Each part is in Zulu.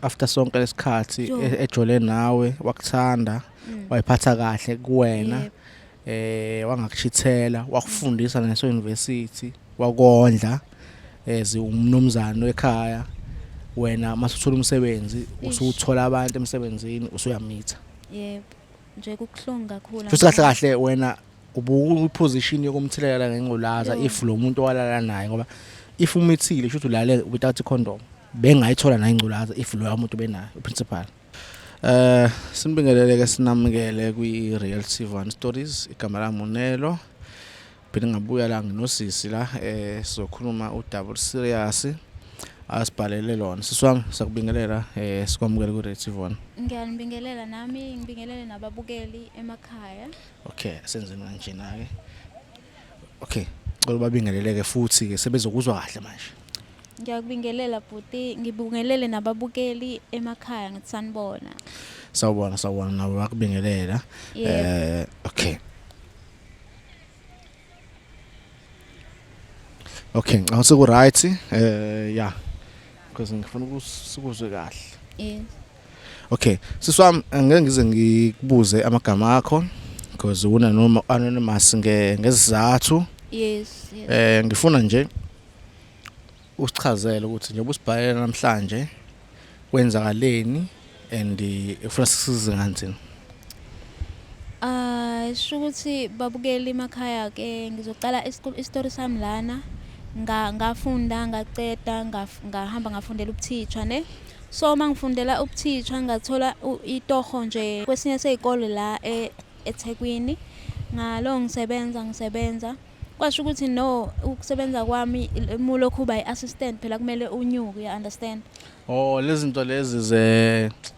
after sonke lesikhathi Jo. ejole nawe wakuthanda wayiphatha kahle kuwena Yep. wangakushithela wakufundisa naso university wakondla umnumzane ekhaya wena masuthola umsebenzi usuthola abantu emsebenzini usuyamitha Yep. Nje kukuhlungu kakhulu. futhi kahle kahle wena ubuposition yokumthelela ngengculaza if lo muntu owalala naye ngoba if umithile kusho ukuthi ulale without condom bengayithola nayo ingculaza if lo muntu benayo principal. Sinibingelele ke sinamukele kwi Real TV1 Stories igama lami Monelo phela ngabuya la nginosisi la sizokhuluma udouble serious asibhalele lona siswami sakubingelela sikwamukele ku Real TV1. Ngiyanibingelela nami ngibingelele nababukeli emakhaya. Okay senzeni kanjena ke okay cela babingeleleke futhi ke sebezokuzwa kahle manje. Ngiyakubingelela bhuti ngibingelele nababukeli emakhaya ngithi sanibona. Sawubona nawe wakubingelela okay awuseku right yeah because ngifuna ukusikuzwe kahle. Yes. Okay siswami ngeke ngize ngikubuze amagama akho because una noma anonymous ngezizathu. Yes. Ngifuna nje usichazele ukuthi njengoba usibhalela namhlanje kwenzakaleni and ufuna sisize kanjani. Sho ukuthi babukeli emakhaya ke ngizocala istory sami lana ngafunda ngaceda ngahamba ngafundela ubutitha ne. So mangifundela ubutitha ngathola itoho nje kwesinye sezikole la eThekwini ngalo ngisebenza kwasho ukuthi no ukusebenza kwami mulokhu uba iassistant phela kumele unyuke you understand. Lezi zinto lezi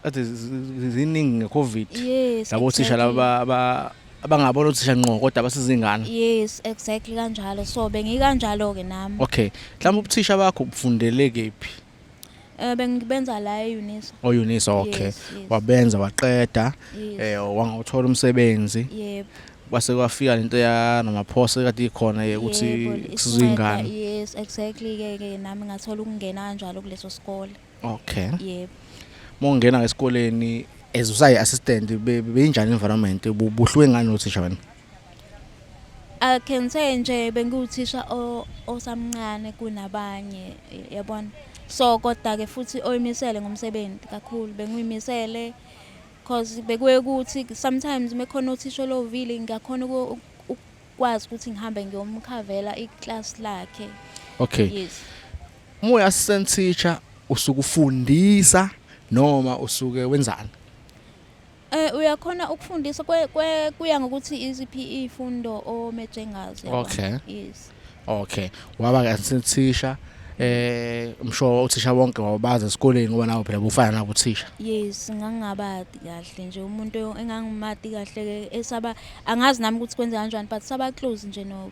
athi ziningi ngeCovid. Yes. Labo thisha laba abangabona uthisha ngqo kodwa basizingane. Yes exactly kanjalo so bengikanjalo ke nami. Okay mhlawumbe ubuthisha bakho ubufundele kephi? Bengibenza la eUnisa. Unisa okay. Yes. Wabenza waqeda wangawuthola umsebenzi. Yep. Kwase kwafika lento ya namaphosa ekade ikhona ukuthi sizingane. Yes exactly ke nami ngathola ukungena kanjalo kuleso sikole. Okay. Yep. Mongena esikoleni as usayi assistant beyinjani environment buhlwe ngani nothisha wena? I can say nje benguthisha osamncane kunabanye yabona. So kodwa ke futhi oyimisele ngomsebenzi kakhulu bengiyimisele because bekuye ukuthi sometimes mekhona uthisha lovile ngakhona ukwazi ukuthi ngihambe ngiyomkhavela iclass lakhe. Okay. Yes. Umoya assistant teacher usuke ufundisa noma usuke wenzani? Uyakhona ukufundisa kuya ngokuthi iziphi ifundo omeje ngazo yabona. Okay. Yes. Okay. Waba ke assistant teacher umsho uthisha wonke wabaza esikoleni ngoba nawo phela bufana nabo uthisha. Yes ngangingabadi kahle nje umuntu engangimati kahle ke esaba angazi nami ukuthi kwenze kanjani but saba close nje no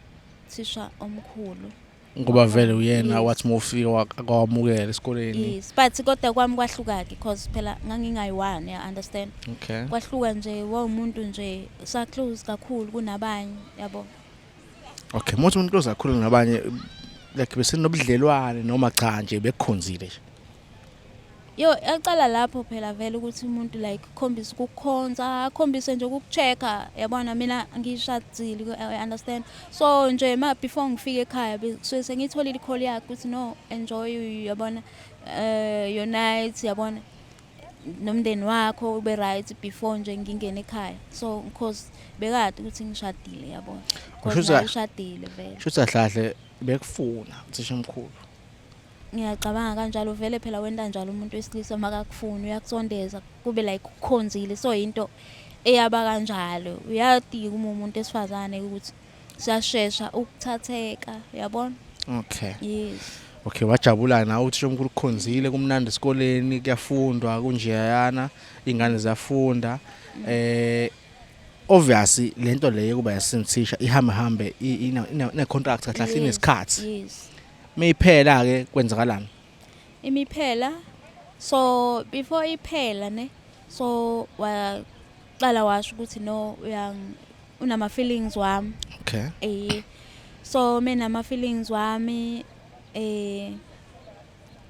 thisha omkhulu. Ngoba vele uyena wathi mofika wakwamukela esikoleni. Yes but kodwa kwami kwahluka ke because phela ngangingayi1 you understand. Okay. Kwahluka nje umuntu nje sa close kakhulu kunabanye yabo. Okay muthi umuntu close kakhulu nabanye like besenobudlelwane noma cha nje bekukhonzile nje. Yo yaqala lapho phela vele ukuthi umuntu like khombisa ukukhonza akhombise nje ukuchecka yabona mina ngishadzile you understand. So nje before ngifike ekhaya bese sengithola icall yakhe ukuthi no enjoy yabona your night yabona nomndeni wakho ube right before nje ngingene ekhaya so because bekade ukuthi ngishadile yabona because ngishadile vele. Shuthi kahle bekufuna uthisha omkhulu. Ngiyacabanga kanjalo vele phela wenda njalo umuntu wesilisa makakufuna uyakusondeza kube like ukukhonzile so into eyaba kanjalo uyadika umuntu esifazane ukuthi siyashesha ukuthatheka yabona. Okay. Yes. Okay wajabula nawe uthisha omkhulu kukhonzile kumnandi esikoleni kuyafundwa kunjeyana ingane ziyafunda obviously lento leyo kuba yasintisha ihambe ine contract kahle inesikhathi. Yes. Mayiphela ke kwenzakalani? Imiphela so before iphela ne so waqala washo ukuthi no unama feelings wami. Okay. So mina ama feelings wami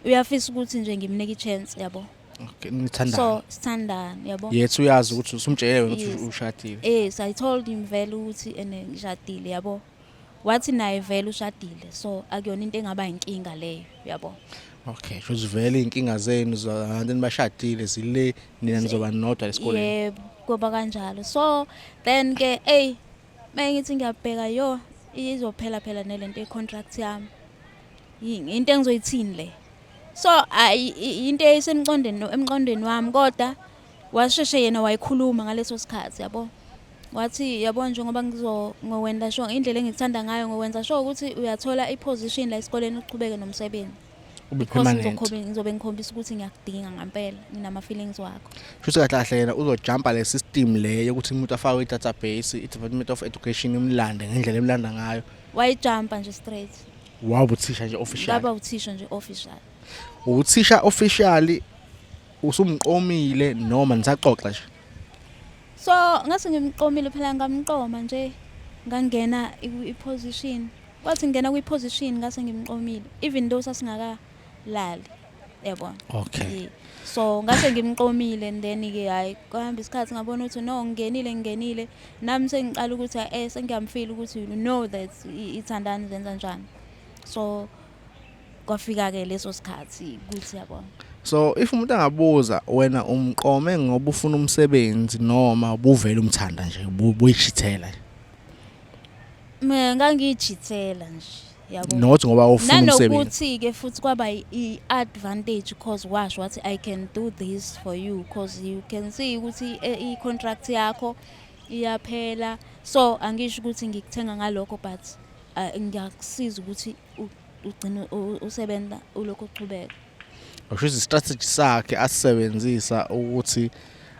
uyafisa ukuthi nje ngimnike ichance yabo. Okay, nithandana. So sithandana yabo. Yethu uyazi ukuthi usumtshele wena ukuthi Yes. ushadile. Yes, I told him vele ukuthi ene ngishadile yabo. Wathi naye vele ushadile. So akuyona into engaba inkinga leyo yabo. Okay, shothi vele inkinga zenu zabantu nibashadile zile nina nizoba nodwa esikoleni. Yebo, kuba kanjalo. So then ke mengithi ngiyabheka yo izophela phela nelento yecontract yami. Into engizoyithini le. So into emqondweni wami kodwa washeshe yena wayikhuluma ngaleso sikhathi yabo. Wathi yabo njengoba ngizowenda sure indlela engikuthanda ngayo ngokwenza sure ukuthi uyathola iposition la esikoleni uqhubeke nomsebenzi. Ube permanent. Ngizobe ngikhombisa ukuthi ngiyakudinga ngempela nginama feelings wakho. Futhi kahle kahle yena uzojumpa le system le yokuthi umuntu afake i-database i-Department of Education imlande ngendlela emlanda ngayo. Wayijumpa nje straight. Waba uthisha nje official. Ngaba uthisha nje official. Uthisha officially usumqomile noma nisaxoxa nje. So ngase ngimqomile phela ngamqoma nje ngangena iposition. Kwathi ngena kwiposition ngase ngimqomile even though sasingaka lali yabona. Okay. So ngase ngimqomile and then ke hayi kuhamba isikhathi ngabona ukuthi no ngingenile nami sengiqala ukuthi sengiyamfeel ukuthi you know that ithandana zenza njani. So kwafika ke leso sikhathi ukuthi yabona. So if umuntu angabuza wena umqome ngoba ufuna umsebenzi noma ubuvela umthanda nje ubuyishithela. Mina ngangijithela nje yabo. Not ngoba ufuna umsebenzi. Nanokuthi ke futhi kwaba iadvantage because washo wathi I can do this for you because you can see ukuthi icontract yakho iyaphela. So angisho ukuthi ngikuthenga ngalokho but ngiyakusiza ukuthi ugcina usebenza ulokho uqhubeka. Okusho strategy sakhe asebenzisa ukuthi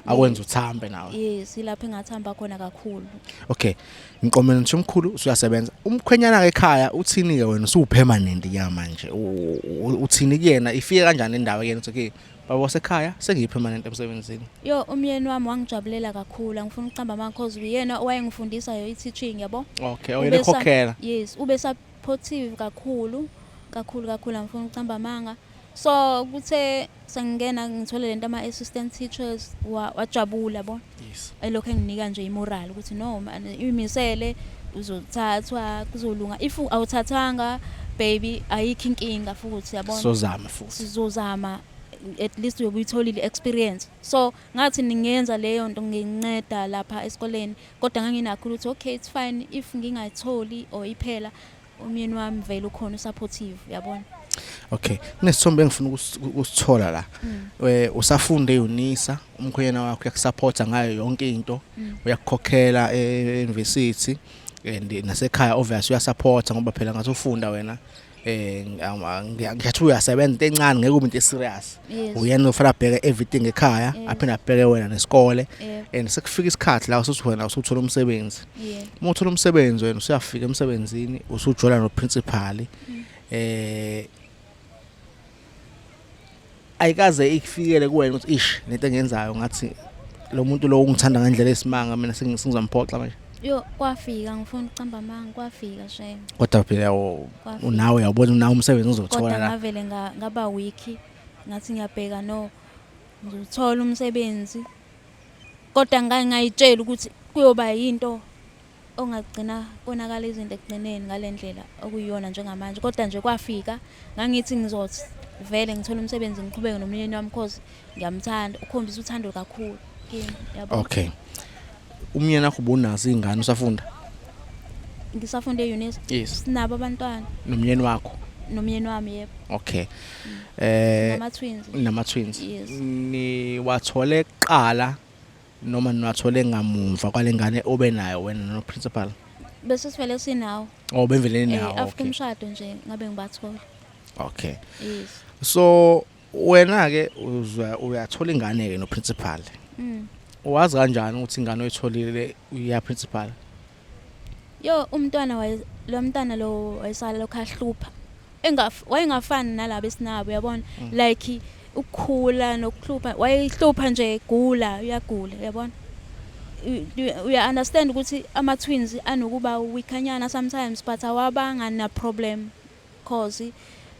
akwenza uthambe nawe. Yes, ilapha engathamba khona kakhulu. Okay. Ngiqomela nje umkhulu usuyasebenza. Umkhwenyana ke ekhaya uthini ke wena usupermanent ya manje. Uthini kuyena ifike kanjani indawo yena uthi okay baba wasekhaya sengiyipermanent emsebenzini. Yo umyeni wami wangijabulela kakhulu angifuna ukuqamba ama cause uyena owayengifundisa yo i-teaching yabo. Okay, oyena ekhokhela. Yes, ube supportive kakhulu angifuna ukuqamba amanga. So kuthe sengingena ngithole lento ama assistant teachers wajabula yabo. Yes. Elokho enginika nje imoral ukuthi no imisele uzothathwa kuzolunga if awuthathanga baby ayikho inkinga futhi yabona. Sizozama futhi. Sizozama at least uyobuyitholile experience. So ngathi ningenza leyo nto nginceda lapha esikoleni kodwa nganginakho ukuthi okay it's fine if ngingayitholi or iphela umyeni wami vele ukhona supportive yabona. Okay, kunesithombe engifuna ukusithola la. Usafunda eUnisa, umkhwenyana wakho uyakusupporta ngayo yonke into, uyakukhokhela euniversity and nasekhaya obviously uyasupporta ngoba phela ngathi ufunda wena ngiyathi uyasebenza into encane ngeke ube into eserious. Uyena ufuna abheke everything ekhaya, aphinde abheke wena nesikole and sekufika isikhathi la usuthi wena usuthola umsebenzi. Uma uthola umsebenzi wena usuyafika emsebenzini usujola no principal ayikaze ikifikele kuwena ukuthi ish lento engenzayo ngathi lo muntu lo ungithanda ngendlela esimanga mina sengizomphoxa manje. Yo kwafika ngifuna ukuqamba amanga kwafika shame. Kodwa phela unawe uyabona unawo umsebenzi uzothola la. Kodwa ngavele ngaba week ngathi ngiyabheka no ngizothola umsebenzi. Kodwa ngayitshela ukuthi kuyoba yinto ongagcina konakala izinto ekugcineni ngalendlela okuyiyona njengamanje kodwa nje kwafika ngangithi ngizothi vele ngithola umsebenzi ngiqhubeke nomyeni wami because ngiyamthanda ukhombisa uthando kakhulu kimi yabo. Okay. Umyeni wakho ubunazo izingane usafunda? Ngisafunda eUnisa. Yes. Sinabo abantwana. Nomyeni wakho? Nomyeni wami yebo. Okay. Nama twins. Yes. Ni wathole eqala noma niwathole ngamumva kwalengane obenayo wena no principal? Bese sivele sinawo. Oh benveleni nawo. After umshado nje ngabe ngibathola. Okay. Yes. So wena ke uyathola ingane ke no principal. Wazi kanjani ukuthi ingane oyitholile uya principal? Yo umntwana lo mntana lo wayesala lokhahlupha. Wayengafani nalabo esinabo yabona like ukukhula nokuhlupha wayehlupha nje gula uyagula yabona. We understand ukuthi ama twins anokuba weakanyana sometimes but awabanga na problem cause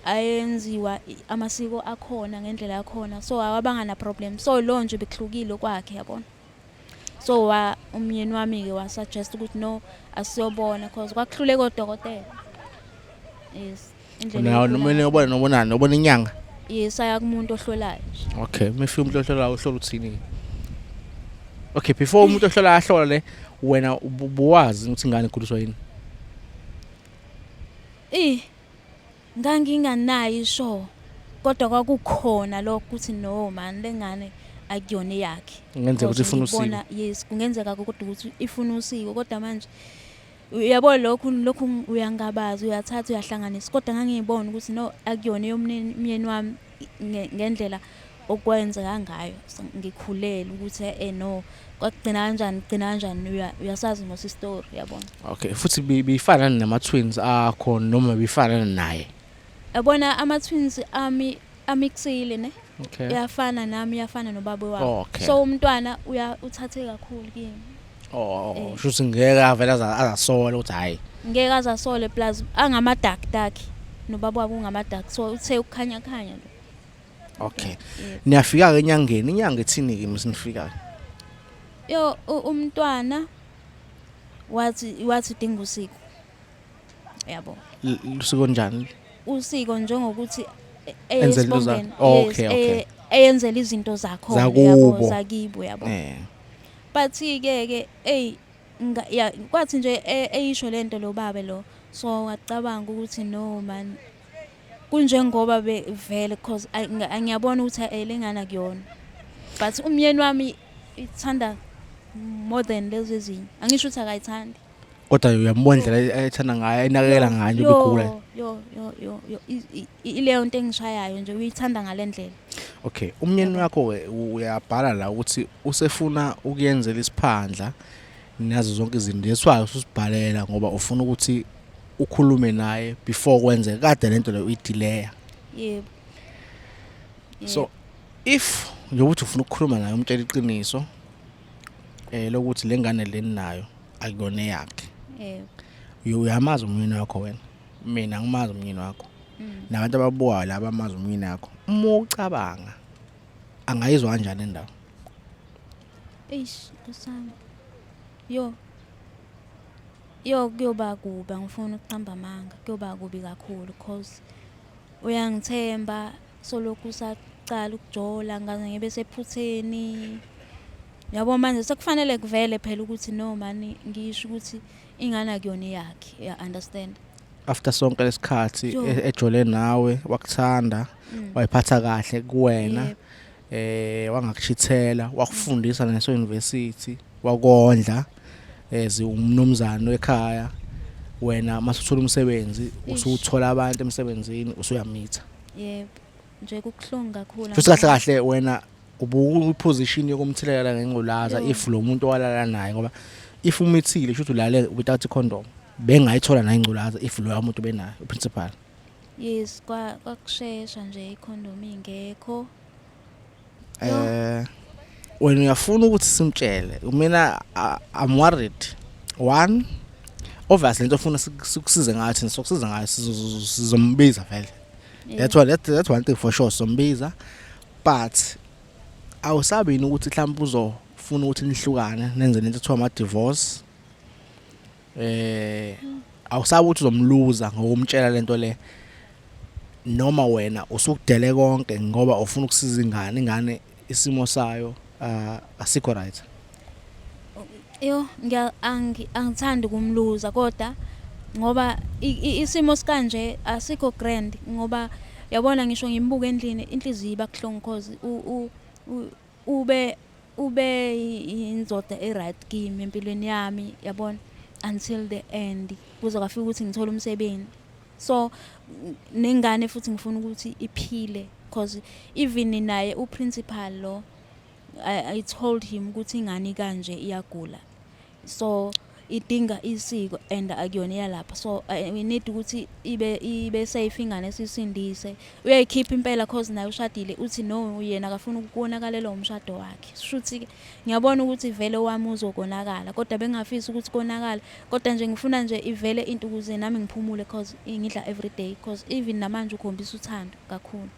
ayenziwa amasiko akhona ngendlela yakhona, so awabanga na problem, so lo nje bekuhlukile kwakhe yabona. So umyeni wami-ke wasuggest ukuthi no asiyobona cause kwakuhluleka odokotela. Yes, Nawo nomene ubonani ubona inyanga. Yes, aya kumuntu ohlolayo nje. Okay, mefika umuntu ohlolayo uhlola uthini? Okay, before umuntu ohlola ahlole wena ubuwazi ukuthi ingane ikhuliswa yini? Nganginganayo isho, kodwa kwakukhona lokho ukuthi no man lengane akuyona yakhe. Kungenzeka ukuthi ifuna usiko. Yes, kungenzeka kodwa ukuthi ifuna usiko, kodwa manje uyabona lokhu uyangabaza uyathatha uyahlanganisa, kodwa ngangiyibona ukuthi no akuyona yomyeni wami ngendlela okwenzeka ngayo. Ngikhulele ukuthi no kwagcina kanjani uyasazi ngose story yabona. Okay, futhi bifana nama twins akho noma bifana naye. Yabona ama twins ami amixile ne. Okay. Uyafana nami uyafana nobaba wami. Okay. So umntwana uthathe kakhulu kimi. Shuthi ngeke avela azasola ukuthi hayi. Ngeke azasole plus angama dark nobaba wabo ungama dark, so uthe ukukhanya lo. Okay. Niyafika ke enyangeni, inyanga ethini ke msinifika? Yo umntwana wathi dinga usiko. Yabo. Usiko njani? Usiko njengokuthi eyesibongeni. Okay. Eyenzela izinto zakho yabo zakibo yabo. But ke kwathi nje eyisho lento lo baba lo, so ngacabanga ukuthi no man kunjengoba vele because ngiyabona ukuthi lengane akuyona, but umyeni wami ithanda more than lezi ezinye. Angisho ukuthi akayithandi, kodwa uyambona indlela ayethanda ngayo enakekela ngayo ubigula. Ileyo nto engishayayo nje uyithanda ngalendlela. Okay, umyeni wakho uyabhala la ukuthi usefuna ukuyenzela isiphandla nazo zonke izinto leswayo usibhalela ngoba ufuna ukuthi ukhulume naye before kwenze kade lento le uyidelay. Yebo. So if njengokuthi ufuna ukukhuluma naye umtshela iqiniso lokuthi lengane leni nayo akuyona yakhe. Yebo. Uyamazi umyeni wakho wena. Mina ngimazi umyeni wakho. Nabantu ababuka laba amazi umyeni wakho. Uma ucabanga angayizwa kanjani indawo? Kusami. Kuyoba kubi, angifuni ukuqamba amanga. Kuyoba kubi kakhulu because uyangithemba solokhu usaqala ukujola ngaze ngibe sephutheni. Yabo manje sekufanele kuvele phela ukuthi no mani ngisho ukuthi ingane akuyona yakhe. You understand? After sonke lesikhathi ejole nawe wakuthanda wayiphatha kahle kuwena wangakuchithela wakufundisa naso university wakondla umnomzana ekhaya wena masuthola umsebenzi usuthola abantu emsebenzini usuyamitha. Yebo, nje kukhulunga kakhulu. Futhi kahle wena ubuposition yokumthelela ngengculaza if lo muntu owalala naye ngoba if umithile kusho ukuthi ulale without condom bengayithola nayo ingculaza if lo umuntu benayo principal. Yes, kwakushesha nje icondom ingekho. Wena uyafuna ukuthi simtshele mina I'm worried. One, obviously lento ufuna sikusize ngathi sokusiza ngayo sizombiza vele. That's one thing for sure, sombiza, but awusabi ukuthi mhlawumbe uzofuna ukuthi nihlukane nenze lento ethiwa ama divorce. Awusabi ukuthi uzomluza ngokumtshela lento le noma wena usukudele konke ngoba ufuna ukusiza ingane isimo sayo asikho right. Angithandi kumluza kodwa ngoba isimo sikanje asikho grand ngoba yabona ngisho ngimbuka endlini inhliziyo ibakuhlungu because ube inzoda right kimi empilweni yami yabona until the end kuze kwafika ukuthi ngithola umsebenzi. So nengane futhi ngifuna ukuthi iphile because even naye uprincipal lo I told him ukuthi ingane kanje iyagula. So idinga isiko and akuyona yalapha, so we need ukuthi ibe safe, ingane sisindise. Uyayikhipha impela cause naye ushadile uthi no yena akafuna ukukonakalelwa umshado wakhe. Shuthi ngiyabona ukuthi vele wami uzokonakala kodwa bengafisi ukuthi konakala, kodwa nje ngifuna nje ivele into ukuze nami ngiphumule cause ngidla every day, cause even namanje ukhombisa uthando kakhulu.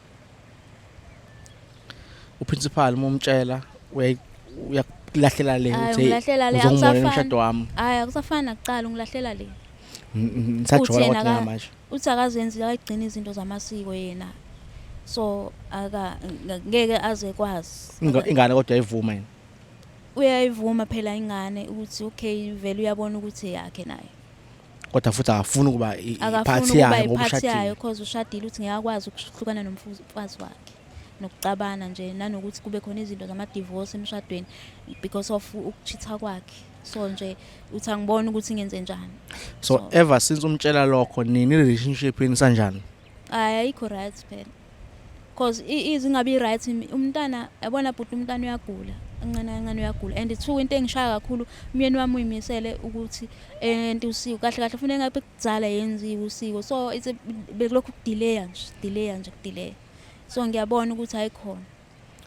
uprincipal momtshela uyakulahlela le Ngilahlela le, uzongibonela umshado wami. Hayi akusafani nakuqala, ungilahlela le. Ngisajola Uthi kodwa yena ngamanje. uthi akazenzi, akagcina izinto zamasiko yena, so ngeke aze kwazi. Ingane kodwa ayivuma yena. Uyayivuma phela ingane ukuthi okay vele uyabona ukuthi yakhe naye, Kodwa futhi akafuni ukuba akafuna iphathi ukuba yayo ngoba iphathi yayo ushadile. cause ushadile, uthi ngiyakwazi ukuhlukana nomfazi wakhe nokucabana nje, nanokuthi kube khona izinto zama-divorce emshadweni because of ukuchitha kwakhe. So nje uthi angibona ukuthi ngenze njani. So ever since umtshela lokho nini relationship yini sanjani? Ayikho right phela, cause izingabi right. Umntana yabona bhuti, umntana uyagula, kancane uyagula, and 2 into engishaya kakhulu umyeni wami uyimisele ukuthi ento usiko kahle kahle kufanele ngabe kudzala yenziwe usiko, so bekulokhu kudelaya nje. So ngiyabona ukuthi ayikhona.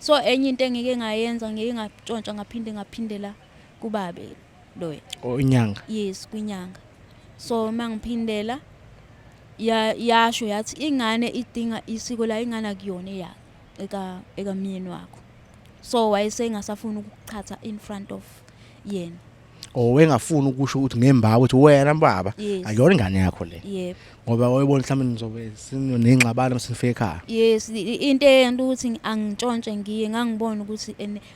So enye into engike ngayenza, ngeke ngantshontsha ngaphindela kubabe loyo. Inyanga. Yes, kwinyanga. So mangiphindela yasho yathi ingane idinga isiko la, ingane akuyona eka myeni wakho. So wayesengasafuna ukuqhatha in front of yena. Wengafuni ukusho ukuthi ngemba ukuthi wena baba Yes. akuyona ingane yakho le. Yebo. Ngoba wayebona mhlawumbe nizobe sinengxabano masifike ekhaya. Yes, into eyento ukuthi angitshontshe ngiye, ngangibona ukuthi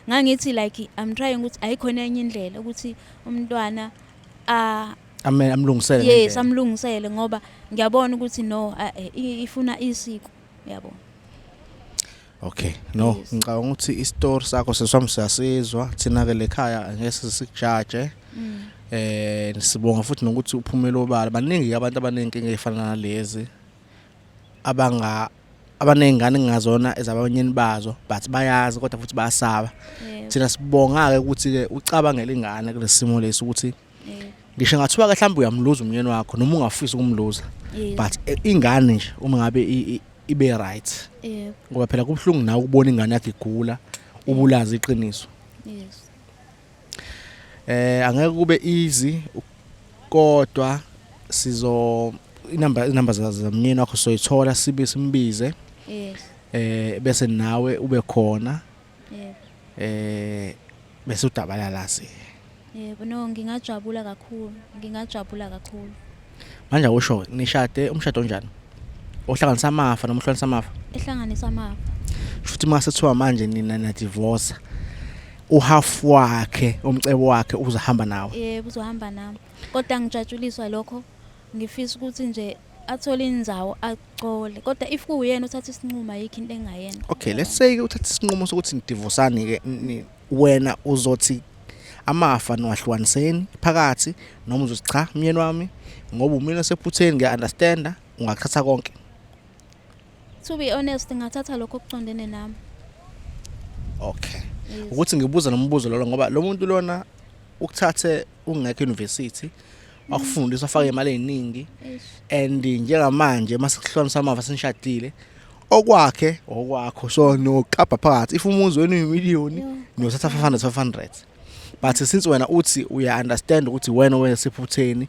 ngangithi like I'm trying ukuthi ayikhona enye indlela ukuthi umntwana Amlungisele. yes, amlungisele ngoba ngiyabona ukuthi no ifuna isiko, uyabona. Okay, no, Yes. ngicabanga ukuthi istory sakho seswami siyasizwa thina ke lekhaya ngeke sikujaje. Sibonga futhi nokuthi uphumela obala. Baningi abantu abanenkinga ezifana nalezi abanengane ngingazona ezabanyeni bazo but bayazi kodwa futhi bayasaba. Yebo. Thina sibonga ke ukuthi ke ucabangela ingane kulesimo lesi ukuthi Yebo. ngisho ngathiwa ke mhlawumbe uyamluza umyeni wakho noma ungafisi ukumluza, Yes. but ingane nje uma ngabe ibe right, Yebo. ngoba phela kubhlungu nawe ukubona ingane yakhe igula ubulazi iqiniso. Yes. Angeke kube easy kodwa inamba zamyeni wakho soyithola simbize Yes. bese nawe ube khona Yebo. bese udabala lasi. Yebo, no, ngingajabula kakhulu. Manje usho nishade umshado onjani? Ohlanganisa amafa noma uhlanganisa amafa? Ehlanganisa amafa. Futhi mase kuthiwa manje nina na divorce, uhalf wakhe umcebo wakhe uzahamba nawe. Yebo, uzohamba nami. Kodwa ngijatshuliswa lokho. Ngifisa ukuthi nje athole indzawo acole. Kodwa if kuyena uthatha isinqumo ayikho into engayenza. Okay, let's say uthatha isinqumo sokuthi nidivosani ke wena uzothi amafa niwahlukaniseni phakathi noma uzothi cha myeni wami ngoba umina sephutheni ngiya-understanda ungakhatha konke. To be honest, ngathatha lokho okucondene nami. Okay. Yes. Ukuthi ngibuza nombuzo lo ngoba lo muntu lona ukuthathe ungekho university akufundisa afake imali eziningi Yes. and njengamanje mase kuhlanganisa amafa senishadile okwakho so noqapha phakathi if umuzi wena uyimiliyoni nothatha 500 but since wena uthi uya understand ukuthi wena wesephutheni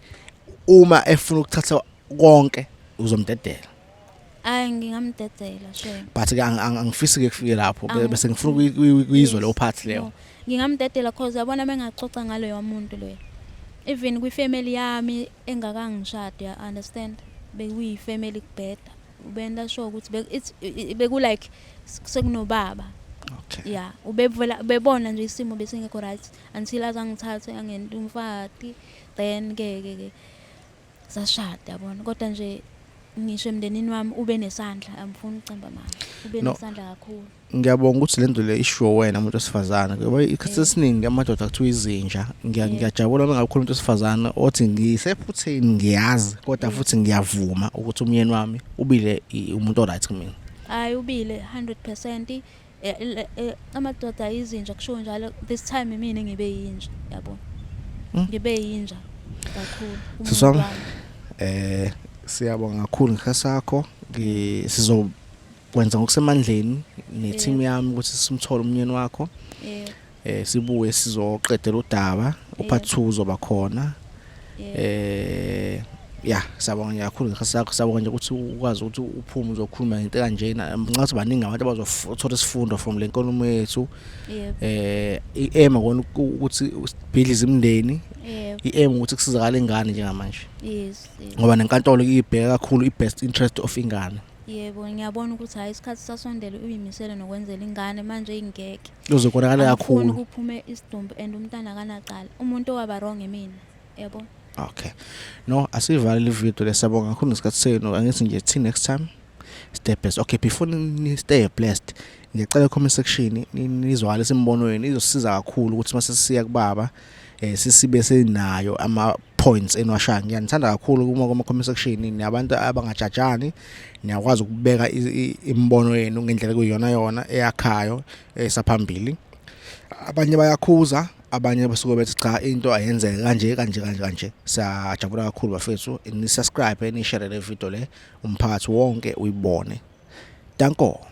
uma efuna ukuthatha konke uzomdedela. Ngingamdedela sure. But ke angifisi ke kufike lapho bese ngifuna ukuyizwa lo part leyo. No. Ngingamdedela cause yabona mengaxoxa ngalo muntu loyo. Even kwi family yami engakangishada, ya understand, bekuyi family kubheda. Ubenda sure ukuthi beku like sekunobaba. Okay. Yeah, ubebona nje isimo besingekho right until azangithathe angento umfati, then ke sashada yabona. Kodwa nje ngisho emndenini wami ube nesandla, angifuni ucemba mama. Ube nesandla kakhulu. Ngiyabonga ukuthi lento le isho wena umuntu wesifazana ngoba ikhathi esiningi amadoda akuthiwa izinja. Ngiyajabula uma ngabe khona umuntu wesifazana othi ngisephutheni ngiyazi kodwa futhi ngiyavuma ukuthi umyeni wami ubile umuntu oright kimi. Hayi ubile 100%. Amadoda izinja kusho njalo, this time mina ngibe yinja yabona. Ngibe yinja. kakhulu Sisi wami, umuntu wami. siyabonga kakhulu ngesikhathi sakho. Sizokwenza ngokusemandleni ne-team yami ukuthi simthole umnyeni wakho. Yebo. Sibuye sizoqedela udaba, uphathi 2 uzoba khona. Siyabonga kakhulu ngesikhathi sakho. Siyabonga nje ukuthi ukwazi ukuthi uphume uzokhuluma ngento kanjena. Ngathi baningi abantu abazothola isifundo from le nkulumo yethu. Yebo. I-aim akona ukuthi usibhidlize imindeni. Yebo. I-aim ukuthi kusizakala ingane njengamanje. Yes. Ngoba nenkantolo ibheka kakhulu i-best interest of ingane. Yebo, ngiyabona ukuthi hayi isikhathi sasondele uyimisele nokwenzela ingane manje ingeke. Uzokonakala Angifuni kakhulu. kuphume isidumbu and umntana akanaqala. Umuntu owaba wrong emina. Yebo. Okay. No, asivale le video lesiyabonga kakhulu ngesikhathi senu. Angithi nje till next time. Stay blessed. Okay, before ni stay blessed, ngiyacela comment section nizwale simbono wenu izosiza kakhulu ukuthi mase siya kubaba sisibe senayo ama points enwashaya. Ngiyanithanda kakhulu kuma comment section nabantu abangajajani, niyakwazi ukubeka imbono yenu ngendlela kuyiyona yona eyakhayo esaphambili. Abanye bayakhuza, abanye basuke bethi cha into ayenzeke kanje. Siyajabula kakhulu bafethu. Ni subscribe ni share le video le umphakathi wonke uyibone. Danko.